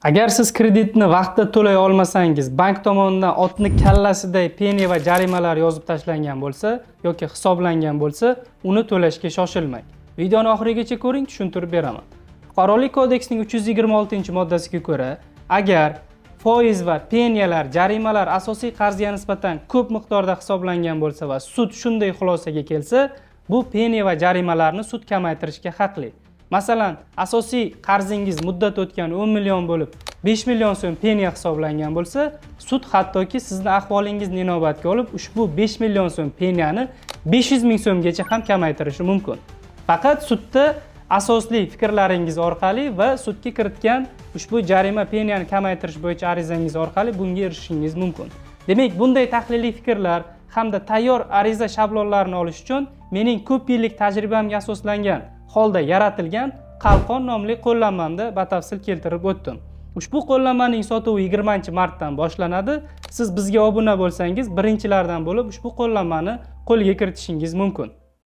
Agar siz kreditni vaqtida to'lay olmasangiz, bank tomonidan otni kallasiday penya va jarimalar yozib tashlangan bo'lsa yoki hisoblangan bo'lsa, uni to'lashga shoshilmang. Videoni oxirigacha ko'ring, tushuntirib beraman. Fuqarolik kodeksining 326-moddasiga ko'ra, agar foiz va penyalar, jarimalar asosiy qarzga nisbatan ko'p miqdorda hisoblangan bo'lsa va sud shunday xulosaga kelsa, bu penya va jarimalarni sud kamaytirishga haqli. Masalan, asosiy qarzingiz muddat o'tgan 10 million bo'lib, 5 million so'm penya hisoblangan bo'lsa, sud hattoki sizni ahvolingizni inobatga olib, ushbu 5 million so'm penyani 500 ming so'mgacha ham kamaytirishi mumkin. Faqat sudda asosli fikrlaringiz orqali va sudga kiritgan ushbu jarima penyani kamaytirish bo'yicha arizangiz orqali bunga erishishingiz mumkin. Demak, bunday tahliliy fikrlar hamda tayyor ariza shablonlarini olish uchun mening ko'p yillik tajribamga asoslangan holda yaratilgan Qalqon nomli qo'llanmamda batafsil keltirib o'tdim. Ushbu qo'llanmaning sotuvi 20-martdan boshlanadi. Siz bizga obuna bo'lsangiz, birinchilardan bo'lib ushbu qo'llanmani qo'lga kiritishingiz mumkin.